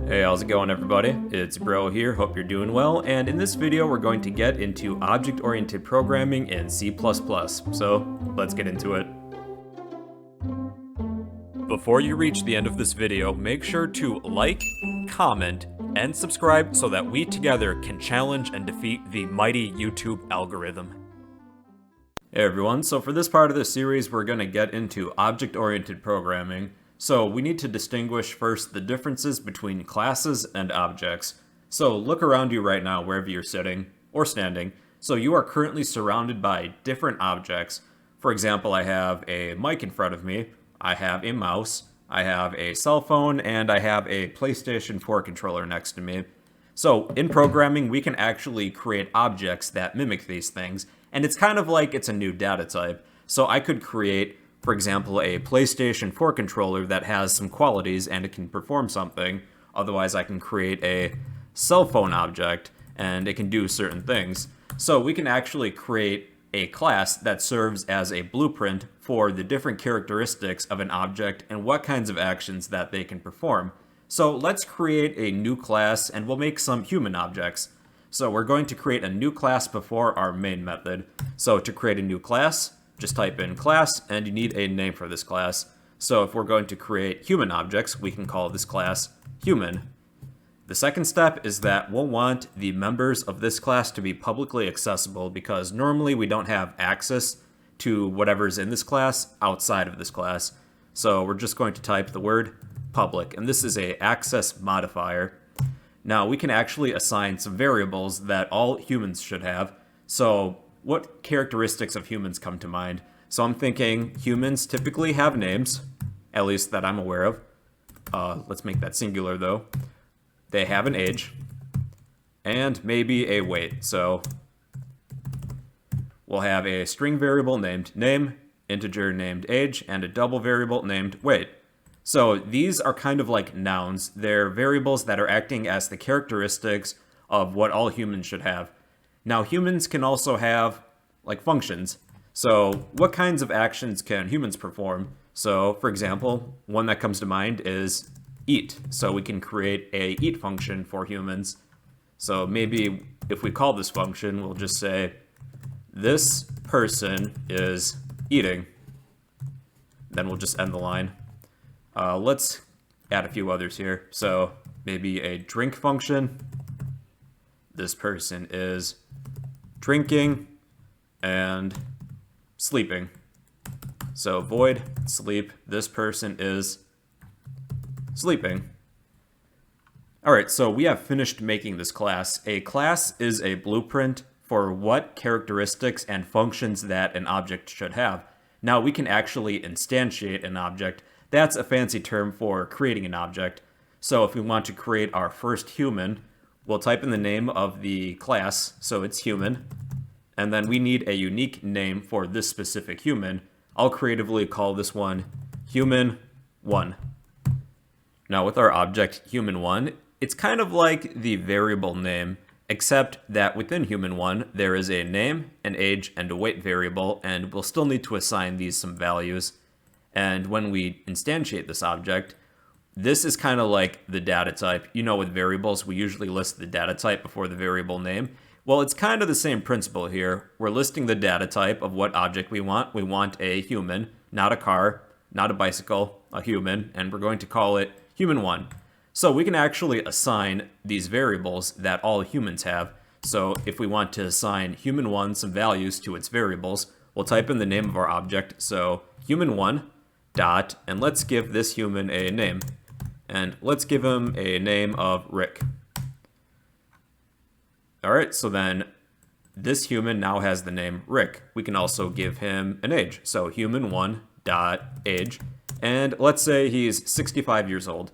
Hey, how's it going everybody? It's Bro here, hope you're doing well, and in this video we're going to get into object-oriented programming in C++, so let's get into it. Before you reach the end of this video, make sure to like, comment, and subscribe so that we together can challenge and defeat the mighty YouTube algorithm. Hey everyone, so for this part of the series we're going to get into object-oriented programming. So we need to distinguish first the differences between classes and objects. So look around you right now wherever you're sitting or standing. So you are currently surrounded by different objects. For example, I have a mic in front of me, I have a mouse, I have a cell phone, and I have a PlayStation 4 controller next to me. So in programming, we can actually create objects that mimic these things, and it's kind of like it's a new data type. So I could create, for example, a PlayStation 4 controller that has some qualities and it can perform something. Otherwise, I can create a cell phone object and it can do certain things. So we can actually create a class that serves as a blueprint for the different characteristics of an object and what kinds of actions that they can perform. So let's create a new class and we'll make some human objects. So we're going to create a new class before our main method. So to create a new class, just type in class, and you need a name for this class. So if we're going to create human objects, we can call this class human. The second step is that we'll want the members of this class to be publicly accessible because normally we don't have access to whatever's in this class outside of this class. So we're just going to type the word public, and this is a access modifier. Now we can actually assign some variables that all humans should have. So what characteristics of humans come to mind? So I'm thinking humans typically have names, at least that I'm aware of. Let's make that singular though. They have an age, and maybe a weight. So we'll have a string variable named name, integer named age, and a double variable named weight. So these are kind of like nouns. They're variables that are acting as the characteristics of what all humans should have. Now humans can also have like functions. So what kinds of actions can humans perform? So for example, one that comes to mind is eat. So we can create a eat function for humans. So maybe if we call this function, we'll just say this person is eating. Then we'll just end the line. Let's add a few others here. So maybe a drink function. This person is drinking and sleeping. So void sleep, this person is sleeping. Alright, so we have finished making this class. A class is a blueprint for what characteristics and functions that an object should have. Now we can actually instantiate an object. That's a fancy term for creating an object. So if we want to create our first human, we'll type in the name of the class, so it's human, and then we need a unique name for this specific human. I'll creatively call this one human1. Now with our object human1, it's kind of like the variable name, except that within human1 there is a name, an age, and a weight variable, and we'll still need to assign these some values. And when we instantiate this object, this is kind of like the data type. You know, with variables, we usually list the data type before the variable name. Well, it's kind of the same principle here. We're listing the data type of what object we want. We want a human, not a car, not a bicycle, a human, and we're going to call it human1. So we can actually assign these variables that all humans have. So if we want to assign human1 some values to its variables, we'll type in the name of our object. So human1 dot, and let's give this human a name. And let's give him a name of Rick. Alright, so then this human now has the name Rick. We can also give him an age. So human1 dot age. And let's say he's 65 years old.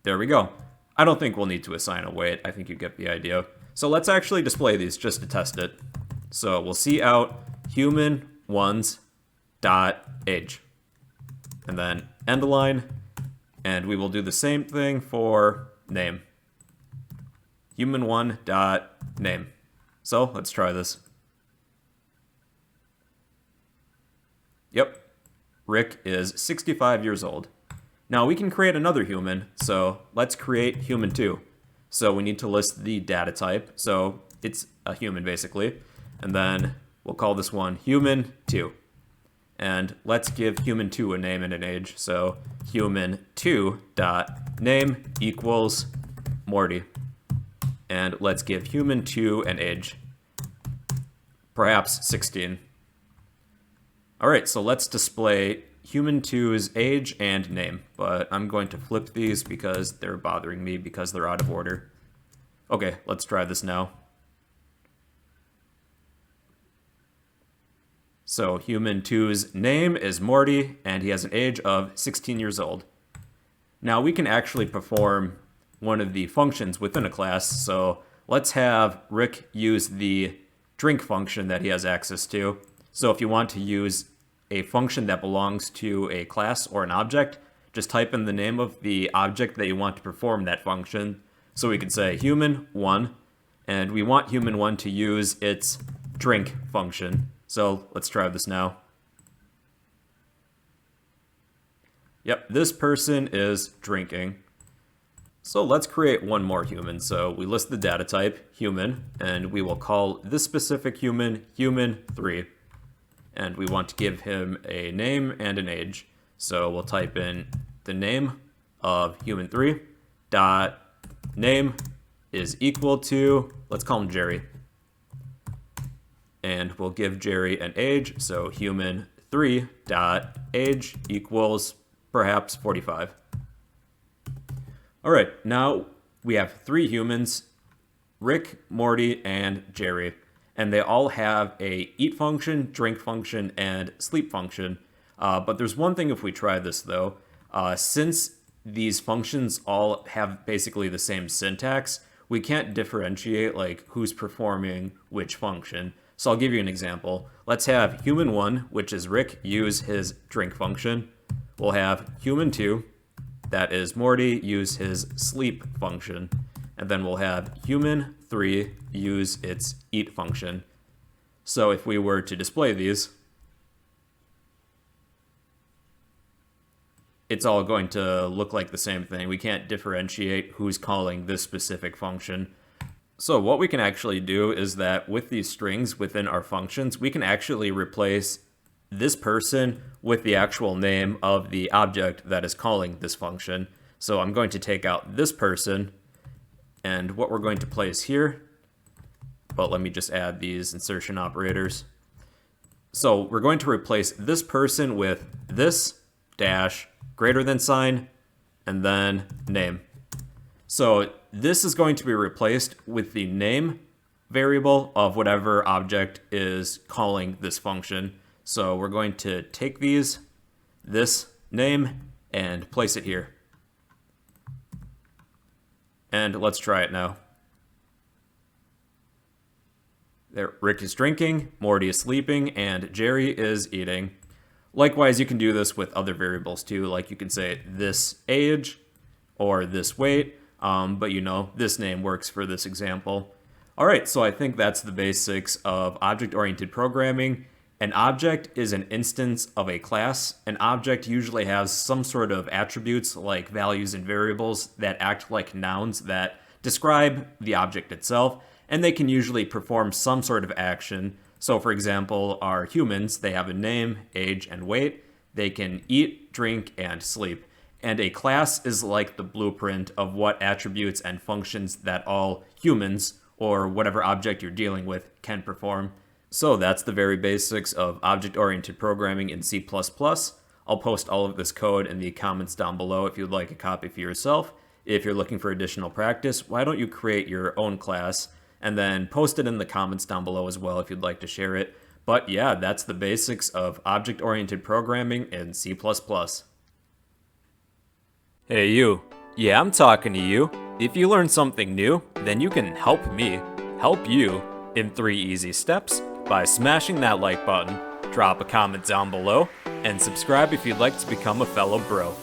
There we go. I don't think we'll need to assign a weight. I think you get the idea. So let's actually display these just to test it. So we'll see out human1's dot age. And then end line. And we will do the same thing for name. Human1 dot name. So let's try this. Yep. Rick is 65 years old. Now we can create another human, so let's create human 2. So we need to list the data type, so it's a human basically, and then we'll call this one human 2. And let's give human 2 a name and an age, so human 2 dot name equals Morty. And let's give human 2 an age, perhaps 16. Alright, so let's display human 2's age and name, but I'm going to flip these because they're bothering me because they're out of order. Okay, let's try this now. So human 2's name is Morty, and he has an age of 16 years old. Now we can actually perform one of the functions within a class, so let's have Rick use the drink function that he has access to. So if you want to use a function that belongs to a class or an object, just type in the name of the object that you want to perform that function. So we could say human1, and we want human1 to use its drink function. So let's try this now. Yep, this person is drinking. So let's create one more human. So we list the data type, human, and we will call this specific human, human3. And we want to give him a name and an age. So we'll type in the name of human3 dot name is equal to, let's call him Jerry. And we'll give Jerry an age, so human3 dot age equals perhaps 45. All right, now we have 3 humans, Rick, Morty, and Jerry. And they all have a eat function, drink function, and sleep function. But there's one thing if we try this though. Since these functions all have basically the same syntax, we can't differentiate like who's performing which function. So I'll give you an example. Let's have human1, which is Rick, use his drink function. We'll have human2, that is Morty, use his sleep function. And then we'll have human3 use its eat function. So if we were to display these, it's all going to look like the same thing. We can't differentiate who's calling this specific function. So what we can actually do is that with these strings within our functions, we can actually replace this person with the actual name of the object that is calling this function. So I'm going to take out this person, and what we're going to place here, but let me just add these insertion operators. So we're going to replace this person with this dash greater than sign and then name. So this is going to be replaced with the name variable of whatever object is calling this function. So we're going to take this name, and place it here. And let's try it now. There, Rick is drinking, Morty is sleeping, and Jerry is eating. Likewise, you can do this with other variables too, like you can say this age or this weight, but you know, this name works for this example. All right, so I think that's the basics of object-oriented programming. An object is an instance of a class. An object usually has some sort of attributes like values and variables that act like nouns that describe the object itself, and they can usually perform some sort of action. So for example, our humans, they have a name, age, and weight. They can eat, drink, and sleep. And a class is like the blueprint of what attributes and functions that all humans, or whatever object you're dealing with, can perform. So that's the very basics of object-oriented programming in C++. I'll post all of this code in the comments down below if you'd like a copy for yourself. If you're looking for additional practice, why don't you create your own class and then post it in the comments down below as well if you'd like to share it. But yeah, that's the basics of object-oriented programming in C++. Hey you. Yeah, I'm talking to you. If you learned something new, then you can help me help you in 3 easy steps by smashing that like button, drop a comment down below, and subscribe if you'd like to become a fellow bro.